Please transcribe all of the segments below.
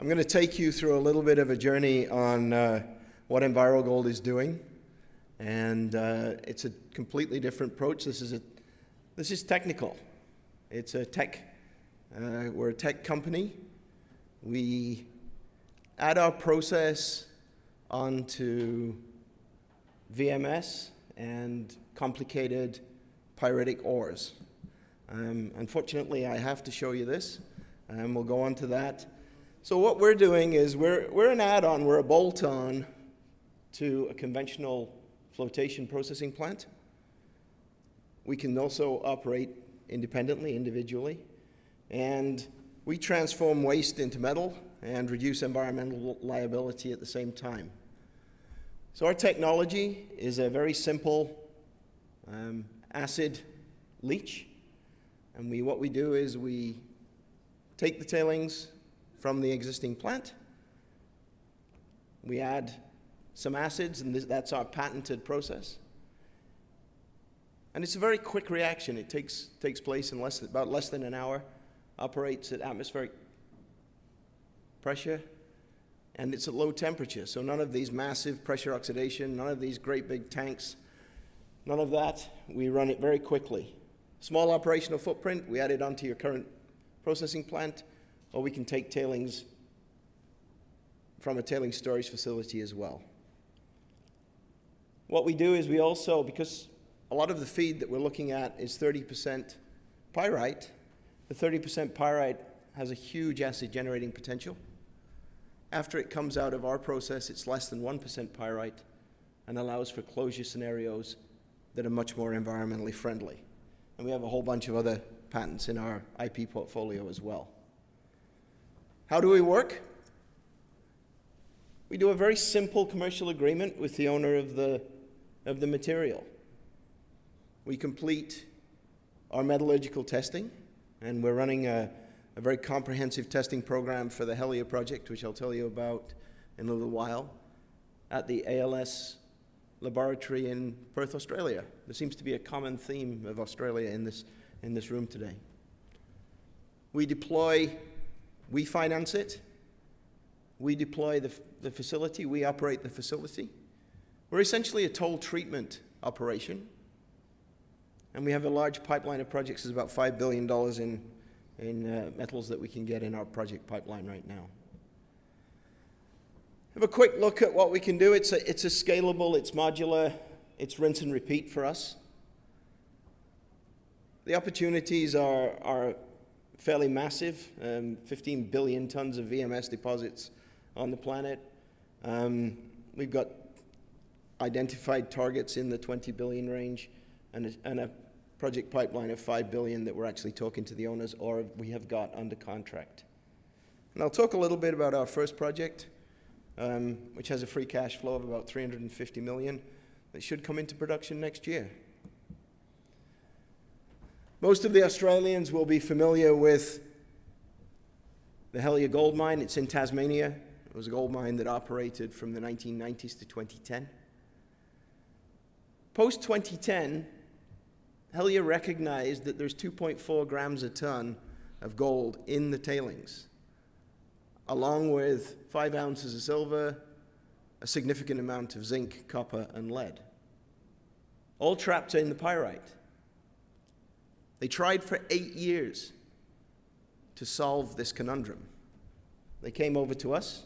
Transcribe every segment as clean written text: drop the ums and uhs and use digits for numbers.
I'm going to take you through a little bit of a journey on what EnviroGold is doing, and it's a completely different approach. This is technical. It's a tech. We're a tech company. We add our process onto VMS and complicated pyritic ores. Unfortunately, I have to show you this, and we'll go on to that. So what we're doing is we're an add-on, we're a bolt-on to a conventional flotation processing plant. We can also operate independently, individually, and we transform waste into metal and reduce environmental liability at the same time. So our technology is a very simple acid leach, and what we do is we take the tailings from the existing plant, we add some acids, and that's our patented process. And it's a very quick reaction. It takes place in about less than an hour, operates at atmospheric pressure, and it's at low temperature. So none of these massive pressure oxidation, none of these great big tanks, none of that. We run it very quickly. Small operational footprint, we add it onto your current processing plant, or we can take tailings from a tailings storage facility as well. What we do is we also, because a lot of the feed that we're looking at is 30% pyrite, the 30% pyrite has a huge acid generating potential. After it comes out of our process, it's less than 1% pyrite and allows for closure scenarios that are much more environmentally friendly. And we have a whole bunch of other patents in our IP portfolio as well. How do we work? We do a very simple commercial agreement with the owner of the material. We complete our metallurgical testing, and we're running a very comprehensive testing program for the Helia project, which I'll tell you about in a little while, at the ALS laboratory in Perth, Australia. There seems to be a common theme of Australia in this room today. We finance it, we deploy the facility, we operate the facility. We're essentially a toll treatment operation, and we have a large pipeline of projects. There's about $5 billion in metals that we can get in our project pipeline right now. Have a quick look at what we can do. It's a scalable, it's modular, it's rinse and repeat for us. The opportunities are fairly massive, 15 billion tons of VMS deposits on the planet. We've got identified targets in the 20 billion range and a project pipeline of 5 billion that we're actually talking to the owners or we have got under contract. And I'll talk a little bit about our first project, which has a free cash flow of about 350 million that should come into production next year. Most of the Australians will be familiar with the Helia gold mine. It's in Tasmania. It was a gold mine that operated from the 1990s to 2010. Post-2010, Helia recognized that there's 2.4 grams a ton of gold in the tailings, along with 5 ounces of silver, a significant amount of zinc, copper, and lead, all trapped in the pyrite. They tried for 8 years to solve this conundrum. They came over to us.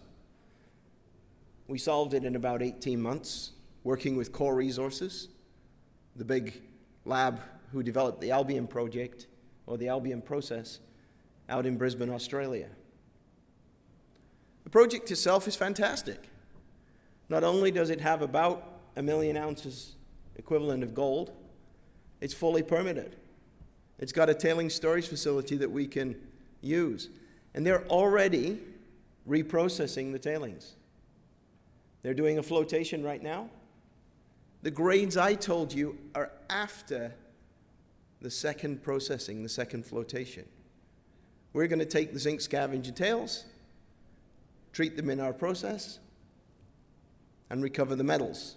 We solved it in about 18 months, working with Core Resources, the big lab who developed the Albion project, or the Albion process, out in Brisbane, Australia. The project itself is fantastic. Not only does it have about 1 million ounces equivalent of gold, it's fully permitted. It's got a tailings storage facility that we can use. And they're already reprocessing the tailings. They're doing a flotation right now. The grades I told you are after the second processing, the second flotation. We're going to take the zinc scavenger tails, treat them in our process, and recover the metals.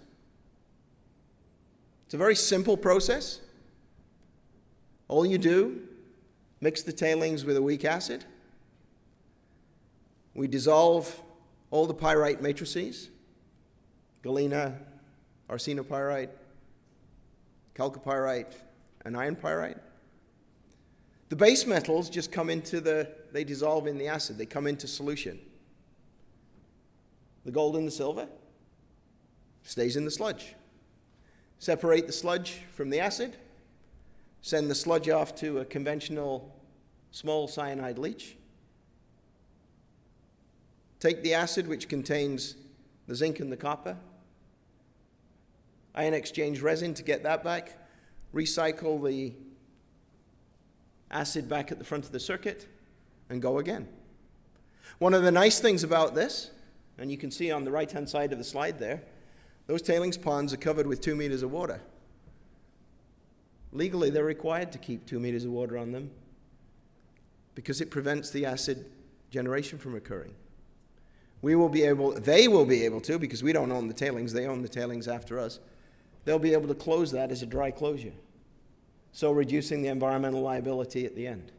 It's a very simple process. All you do, mix the tailings with a weak acid, We dissolve all the pyrite matrices, galena, arsenopyrite, chalcopyrite, and iron pyrite. The base metals just come into they dissolve in the acid. They come into solution. The gold and the silver stays in the sludge. Separate the sludge from the acid, send the sludge off to a conventional small cyanide leach. Take the acid, which contains the zinc and the copper, ion exchange resin to get that back, recycle the acid back at the front of the circuit, and go again. One of the nice things about this, and you can see on the right-hand side of the slide there, those tailings ponds are covered with 2 meters of water. Legally, they're required to keep 2 meters of water on them because it prevents the acid generation from occurring. They will be able to, because we don't own the tailings, they own the tailings after us, they'll be able to close that as a dry closure, so reducing the environmental liability at the end.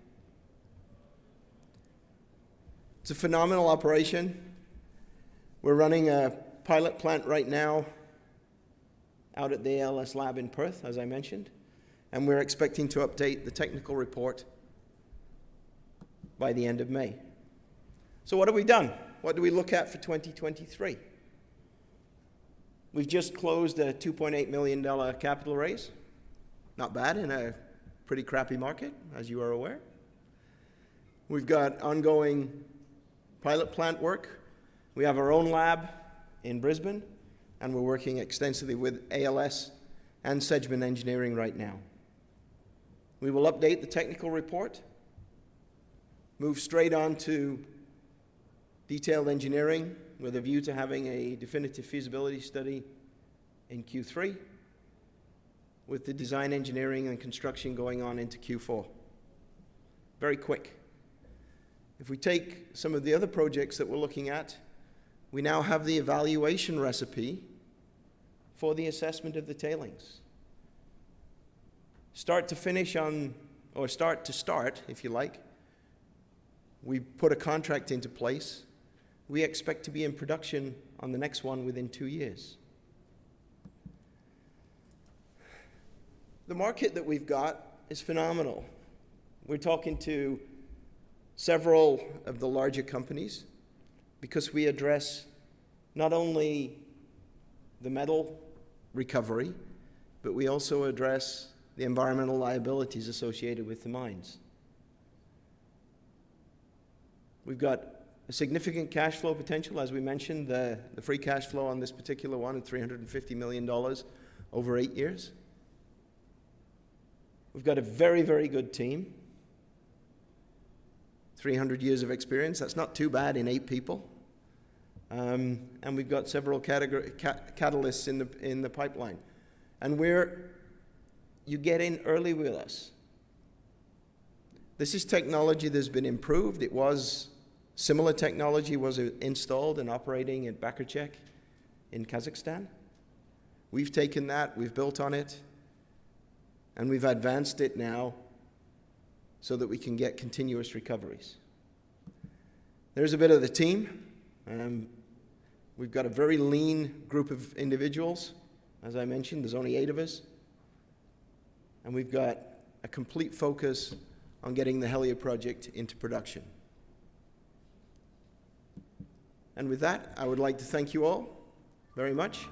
It's a phenomenal operation. We're running a pilot plant right now out at the ALS lab in Perth, as I mentioned, and we're expecting to update the technical report by the end of May. So what have we done? What do we look at for 2023? We've just closed a $2.8 million capital raise. Not bad in a pretty crappy market, as you are aware. We've got ongoing pilot plant work. We have our own lab in Brisbane, and we're working extensively with ALS and Sedgman Engineering right now. We will update the technical report, move straight on to detailed engineering with a view to having a definitive feasibility study in Q3, with the design engineering and construction going on into Q4. Very quick. If we take some of the other projects that we're looking at, we now have the evaluation recipe for the assessment of the tailings. Start to finish on, or start to start, if you like, we put a contract into place. We expect to be in production on the next one within 2 years. The market that we've got is phenomenal. We're talking to several of the larger companies because we address not only the metal recovery, but we also address the environmental liabilities associated with the mines. We've got a significant cash flow potential. As we mentioned, the free cash flow on this particular one is $350 million over 8 years. We've got a very, very good team. 300 years of experience. That's not too bad in 8 people. And we've got several catalysts in the pipeline. And you get in early with us. This is technology that's been improved. Similar technology was installed and operating in Bakarchek in Kazakhstan. We've taken that, we've built on it, and we've advanced it now so that we can get continuous recoveries. There's a bit of the team. We've got a very lean group of individuals. As I mentioned, there's only 8 of us. And we've got a complete focus on getting the Helia project into production. And with that, I would like to thank you all very much.